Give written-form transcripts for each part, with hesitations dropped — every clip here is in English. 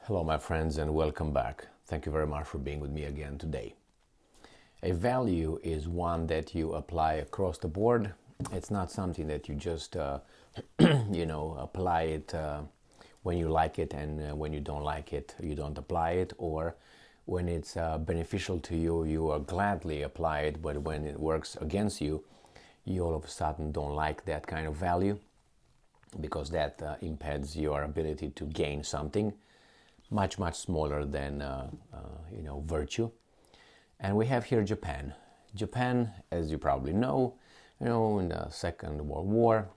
Hello, my friends, and welcome back. Thank you very much for being with me again today. A value is one that you apply across the board. It's not something that you just, apply it when you like it, and when you don't like it, you don't apply it, or when it's beneficial to you, you gladly apply it, but when it works against you, you all of a sudden don't like that kind of value because that impedes your ability to gain something much smaller than virtue. And we have here Japan. Japan, as you probably know, in the Second World War,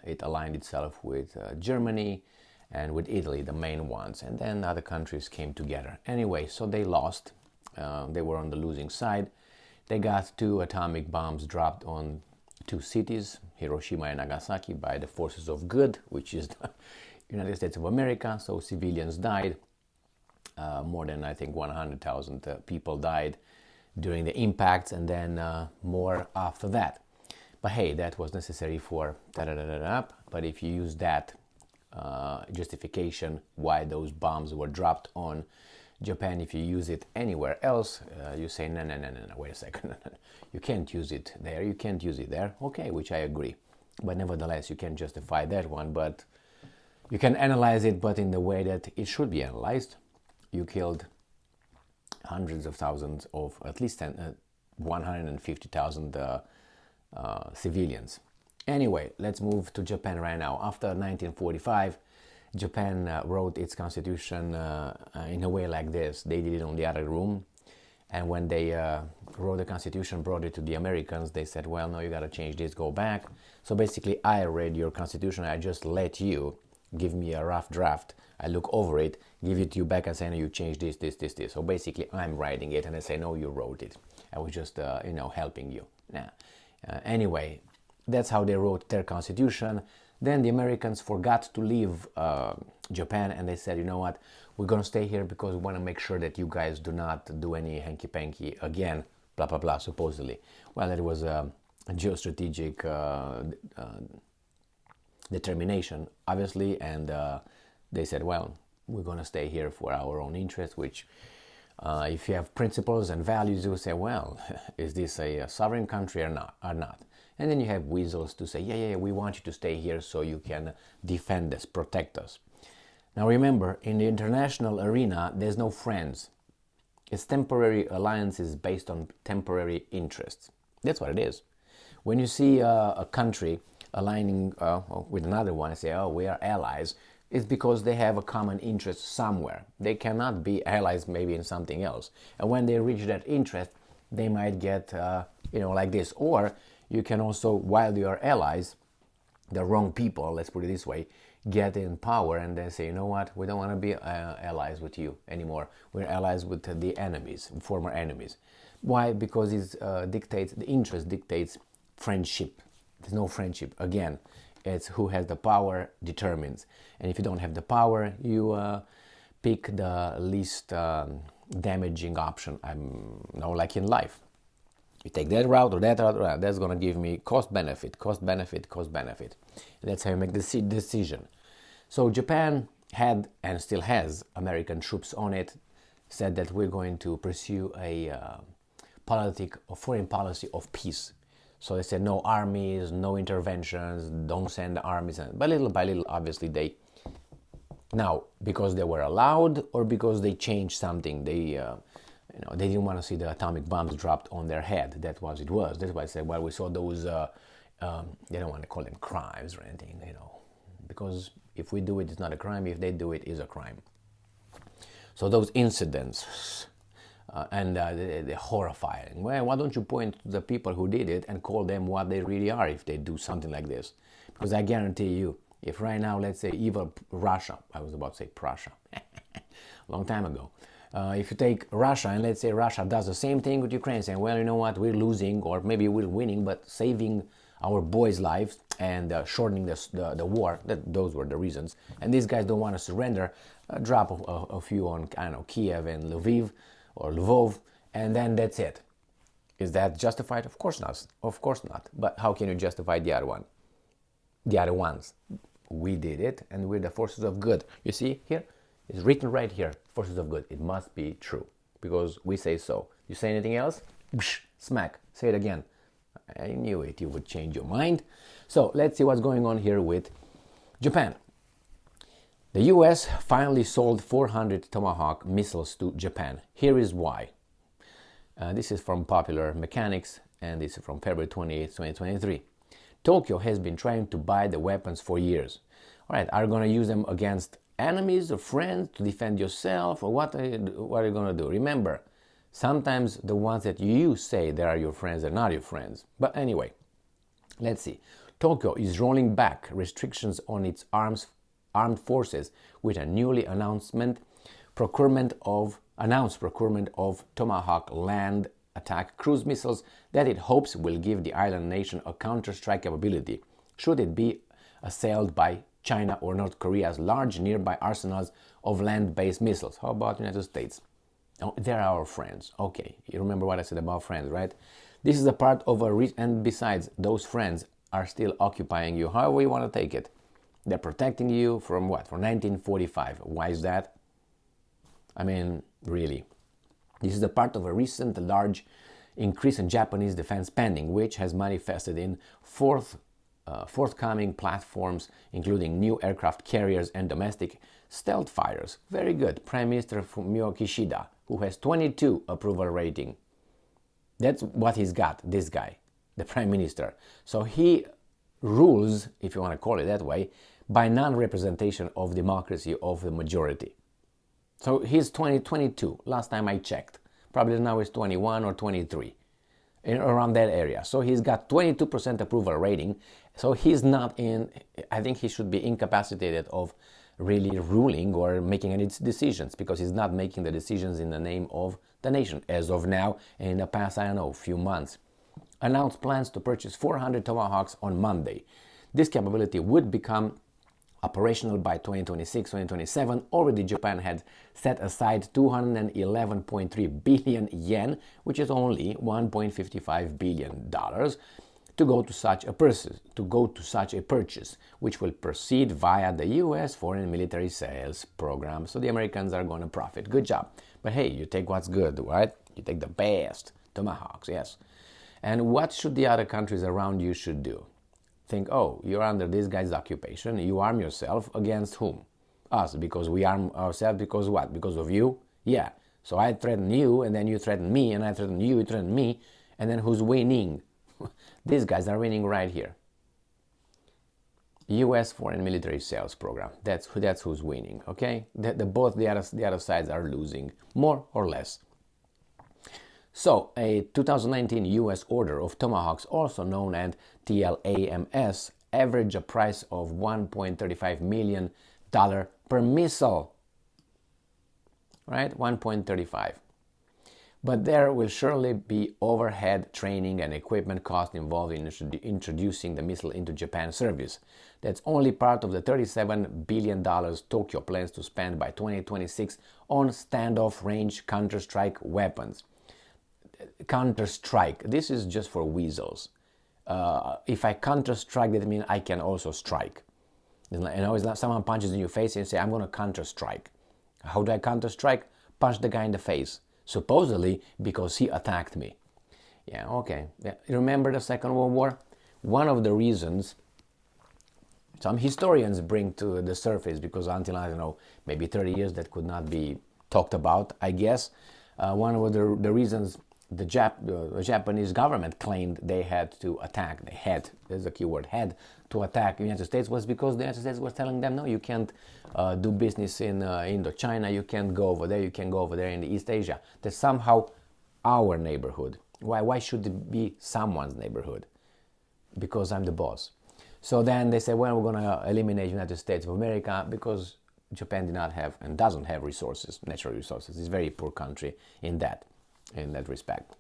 it aligned itself with Germany and with Italy, the main ones, and then other countries came together. Anyway, so they lost. They were on the losing side. They got 2 atomic bombs dropped on 2 cities, Hiroshima and Nagasaki, by the forces of good, which is the United States of America. So civilians died. More than, I think, 100,000 people died during the impacts, and then more after that. But hey, that was necessary for But if you use that justification why those bombs were dropped on Japan, if you use it anywhere else, you say, no, wait a second. You can't use it there, you can't use it there. Okay, which I agree. But nevertheless, you can justify that one, but you can analyze it, but in the way that it should be analyzed. You killed hundreds of thousands of, at least 150,000 civilians. Anyway, let's move to Japan right now. After 1945, Japan wrote its constitution in a way like this. They did it on the other room. And when they wrote the constitution, brought it to the Americans, they said, well, no, you got to change this, go back. So basically, I read your constitution. I just let you give me a rough draft. I look over it, give it to you back and say, no, you changed this. So basically, I'm writing it, and I say, no, you wrote it. I was just, helping you. Anyway, that's how they wrote their constitution. Then the Americans forgot to leave Japan, and they said, you know what, we're going to stay here because we want to make sure that you guys do not do any hanky-panky again, blah, blah, blah, supposedly. Well, it was a geostrategic determination, obviously, and they said, well, we're going to stay here for our own interest, which if you have principles and values, you say, well, is this a sovereign country or not? And then you have weasels to say, yeah, we want you to stay here so you can defend us, protect us. Now remember, in the international arena, there's no friends. It's temporary alliances based on temporary interests. That's what it is. When you see a country aligning with another one and say, oh, we are allies, it's because they have a common interest somewhere. They cannot be allies maybe in something else. And when they reach that interest, they might get, like this. Or you can also, while you are allies, the wrong people, let's put it this way, get in power and they say, you know what, we don't want to be allies with you anymore. We're allies with the enemies, former enemies. Why? Because the interest dictates friendship. There's no friendship. Again, it's who has the power determines. And if you don't have the power, you pick the least damaging option. Like in life. You take that route or that route, that's going to give me cost benefit. That's how you make the decision. So Japan had and still has American troops on it, said that we're going to pursue a foreign policy of peace. So they said no armies, no interventions, don't send the armies. But little by little, obviously, now, because they were allowed or because they changed something, they didn't want to see the atomic bombs dropped on their head. That was it was. That's why I said, well, we saw those, they don't want to call them crimes or anything, because if we do it, it's not a crime. If they do it, it's a crime. So those incidents, and they're horrifying. Well, why don't you point to the people who did it and call them what they really are if they do something like this? Because I guarantee you, if right now, let's say evil Russia, I was about to say Prussia, long time ago. If you take Russia and let's say Russia does the same thing with Ukraine, saying, well, you know what, we're losing or maybe we're winning, but saving our boys' lives and shortening the war, those were the reasons. And these guys don't want to surrender, drop a few on, Kiev and Lviv or Lvov, and then that's it. Is that justified? Of course not. Of course not. But how can you justify the other one? The other ones. We did it, and we're the forces of good. You see here? It's written right here, forces of good. It must be true because we say so. You say anything else? Smack. Say it again. I knew it. You would change your mind. So let's see what's going on here with Japan. The US finally sold 400 Tomahawk missiles to Japan. Here is why. This is from Popular Mechanics, and this is from February 28, 2023. Tokyo has been trying to buy the weapons for years. All right, are you going to use them against enemies or friends to defend yourself, or what are you going to do? Remember, sometimes the ones that you say they are your friends are not your friends. But anyway, let's see. Tokyo is rolling back restrictions on its armed forces with a newly announced procurement of Tomahawk land attack cruise missiles that it hopes will give the island nation a counter-strike capability should it be assailed by China or North Korea's large nearby arsenals of land-based missiles. How about the United States? Oh, they're our friends. Okay, you remember what I said about friends, right? This is a part of and besides, those friends are still occupying you, however you want to take it. They're protecting you from what? From 1945. Why is that? I mean, really. This is a part of a recent large increase in Japanese defense spending, which has manifested in forthcoming platforms, including new aircraft carriers and domestic stealth fighters. Very good. Prime Minister Fumio Kishida, who has 22 approval rating. That's what he's got, this guy, the Prime Minister. So he rules, if you want to call it that way, by non-representation of democracy of the majority. So he's 22, last time I checked. Probably now he's 21 or 23, around that area. So he's got 22% approval rating. So he's not I think he should be incapacitated of really ruling or making any decisions, because he's not making the decisions in the name of the nation as of now, and in the past, I don't know, few months. Announced plans to purchase 400 Tomahawks on Monday. This capability would become operational by 2026-2027. Already Japan had set aside 211.3 billion yen, which is only $1.55 billion, to go to such a purchase, which will proceed via the US foreign military sales program. So the Americans are going to profit. Good job. But hey, you take what's good, right? You take the best Tomahawks, yes. And what should the other countries around you should do? Think, oh, you're under this guy's occupation. You arm yourself against whom? Us, because we arm ourselves because what? Because of you? Yeah. So I threaten you, and then you threaten me, and I threaten you, you threaten me, and then who's winning? These guys are winning right here. U.S. foreign military sales program. That's who's winning. Okay, both the other sides are losing, more or less. So a 2019 U.S. order of Tomahawks, also known as TLAMS, average a price of $1.35 million per missile. Right, 1.35. But there will surely be overhead, training, and equipment costs involved in introducing the missile into Japan's service. That's only part of the $37 billion Tokyo plans to spend by 2026 on standoff range counter-strike weapons. Counter-strike, this is just for weasels. If I counter-strike, that means I can also strike. It's like someone punches in your face and you say, I'm going to counter-strike. How do I counter-strike? Punch the guy in the face. Supposedly because he attacked me. Yeah, okay. Yeah. Remember the Second World War? One of the reasons some historians bring to the surface, because until, I don't know, maybe 30 years that could not be talked about, I guess. One of the reasons the Japanese government claimed they had to attack, there's a keyword, had to attack the United States, was because the United States was telling them, no, you can't do business in Indochina, you can't go over there, you can go over there in East Asia. That's somehow our neighborhood. Why should it be someone's neighborhood? Because I'm the boss. So then they say, well, we're going to eliminate United States of America because Japan did not have and doesn't have resources, natural resources. It's a very poor country in that respect.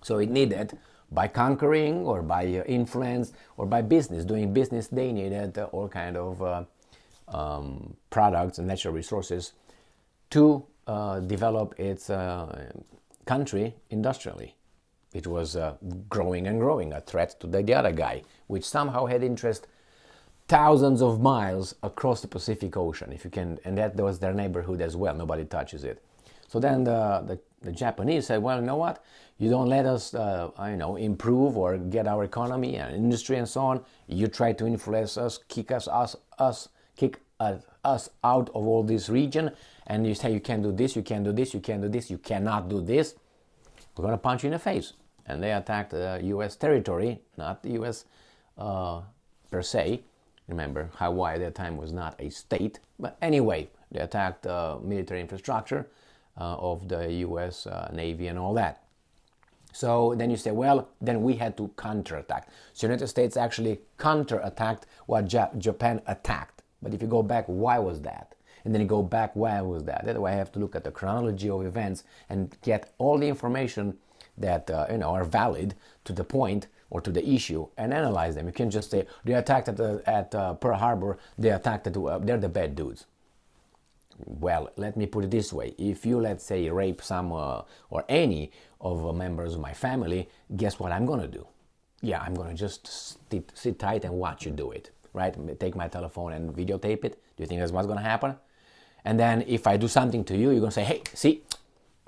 So it needed, by conquering or by influence or by business, doing business, they needed all kind of products and natural resources to develop its country industrially. It was growing and growing, a threat to the other guy, which somehow had interest thousands of miles across the Pacific Ocean, if you can, and that was their neighborhood as well. Nobody touches it. So then the Japanese said, well, you know what? You don't let us, improve or get our economy and industry and so on. You try to influence us, kick us out of all this region, and you say you can't do this, you can't do this, you can't do this, you cannot do this. We're gonna punch you in the face. And they attacked U.S. territory, not the U.S. Per se. Remember, Hawaii at that time was not a state. But anyway, they attacked military infrastructure of the U.S. Navy and all that. So then you say, well, then we had to counterattack. So United States actually counterattacked what Japan attacked. But if you go back, why was that? And then you go back, why was that? That's why I have to look at the chronology of events and get all the information that are valid to the point or to the issue and analyze them. You can't just say they attacked at Pearl Harbor, they attacked they're the bad dudes. Well, let me put it this way: if you, let's say, rape some or any of members of my family, guess what I'm gonna do? Yeah, I'm gonna just sit tight and watch you do it, right? Take my telephone and videotape it. Do you think that's what's gonna happen? And then if I do something to you, you're gonna say, hey, see,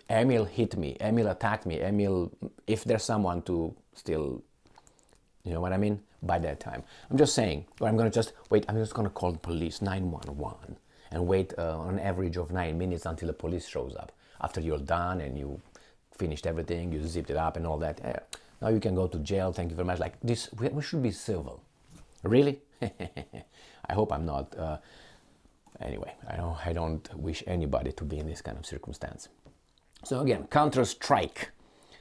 Emil hit me, Emil attacked me, Emil, if there's someone to still, you know what I mean, by that time. I'm just saying, or I'm just gonna call the police, 911, and wait on average of 9 minutes until the police shows up. After you're done and you finished everything, you zipped it up and all that. Now you can go to jail, thank you very much. Like this, we should be civil. Really? I hope I'm not. Anyway, I don't wish anybody to be in this kind of circumstance. So again, counter-strike.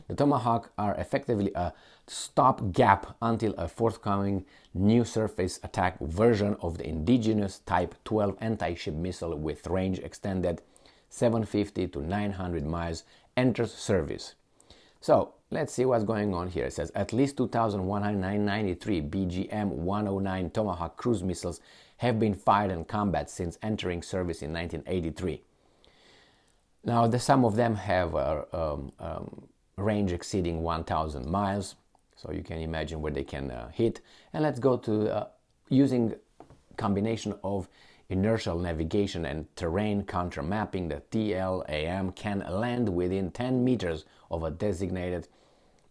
The Tomahawk are effectively a stopgap until a forthcoming new surface attack version of the indigenous Type 12 anti-ship missile with range extended 750 to 900 miles enters service. So let's see what's going on here. It says at least 2,193 BGM-109 Tomahawk cruise missiles have been fired in combat since entering service in 1983. Now, some of them have a range exceeding 1,000 miles, so you can imagine where they can hit. And let's go to using combination of inertial navigation and terrain counter mapping. The TLAM can land within 10 meters of a designated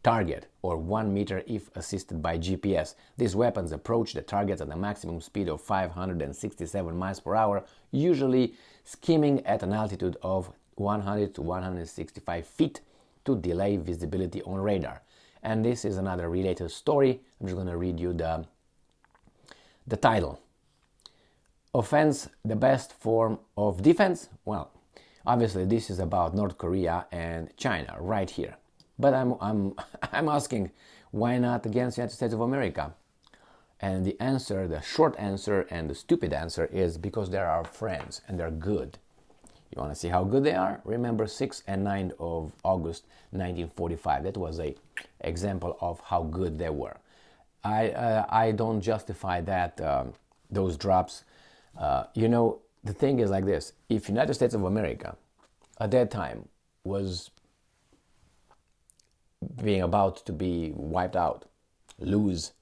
target, or 1 meter if assisted by GPS. These weapons approach the targets at a maximum speed of 567 miles per hour, usually skimming at an altitude of 100 to 165 feet to delay visibility on radar. And this is another related story. I'm just going to read you the title. Offense, the best form of defense? Well, obviously this is about North Korea and China right here. But I'm asking, why not against the United States of America? And the answer, the short answer and the stupid answer is because they're our friends and they're good. You want to see how good they are? Remember 6 and 9 of August 1945. That was a example of how good they were. I don't justify that those drops. The thing is like this. If United States of America at that time was being about to be wiped out, lose,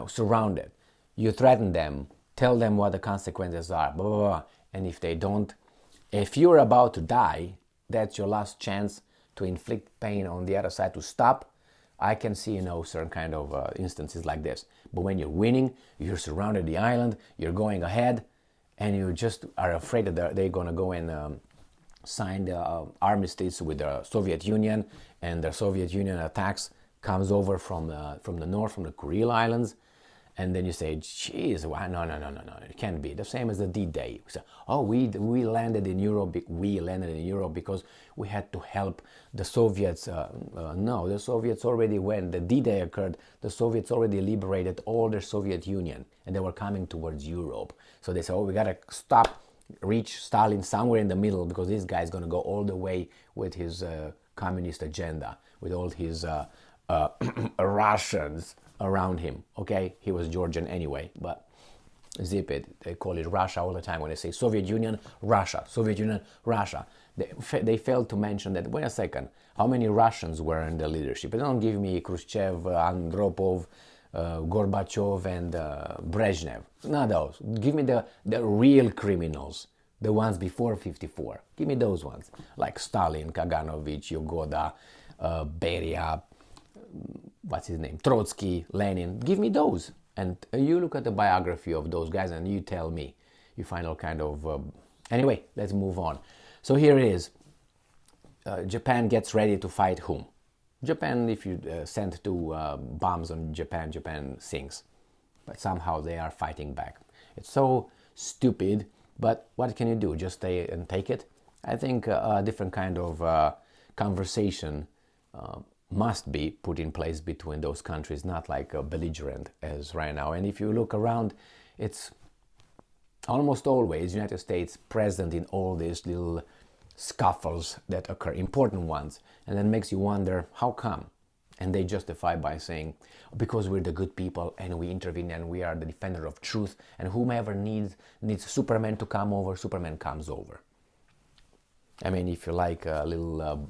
surrounded, you threaten them, tell them what the consequences are, blah, blah, blah. And if they don't, if you're about to die, that's your last chance to inflict pain on the other side to stop. I can see, certain kind of instances like this. But when you're winning, you're surrounded the island, you're going ahead, and you just are afraid that they're going to go and sign the armistice with the Soviet Union, and the Soviet Union attacks comes over from the north, from the Kuril Islands. And then you say, geez, no, it can't be. The same as the D-Day. So, we landed in Europe. We landed in Europe because we had to help the Soviets. No, the Soviets already, when the D-Day occurred, the Soviets already liberated all the Soviet Union, and they were coming towards Europe. So they said, we got to reach Stalin somewhere in the middle, because this guy's going to go all the way with his communist agenda, with all his Russians around him. Okay, he was Georgian anyway, but zip it. They call it Russia all the time when they say Soviet Union, Russia, Soviet Union, Russia. They failed to mention that, wait a second, how many Russians were in the leadership? They don't give me Khrushchev, Andropov, Gorbachev and Brezhnev. Not those. Give me the real criminals, the ones before 54. Give me those ones, like Stalin, Kaganovich, Yagoda, Beria, what's his name, Trotsky, Lenin. Give me those. And you look at the biography of those guys and you tell me. You find all kind of... Anyway, let's move on. So here it is. Japan gets ready to fight whom? Japan, if you send two bombs on Japan, Japan sinks. But somehow they are fighting back. It's so stupid, but what can you do? Just stay and take it? I think a different kind of conversation must be put in place between those countries, not like belligerent as right now. And if you look around, it's almost always United States present in all these little scuffles that occur, important ones, and then makes you wonder how come. And they justify by saying, because we're the good people and we intervene and we are the defender of truth, and whomever needs Superman to come over, Superman comes over. I mean, if you like a little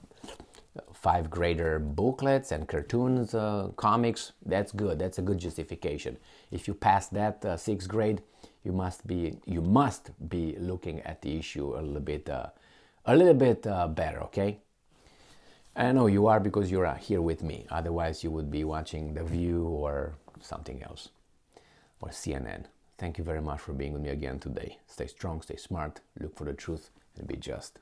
5th grader booklets and cartoons, comics, that's good. That's a good justification. If you pass that 6th grade, you must be looking at the issue a little bit better, okay? I know you are, because you're here with me. Otherwise, you would be watching The View or something else, or CNN. Thank you very much for being with me again today. Stay strong, stay smart, look for the truth, and be just.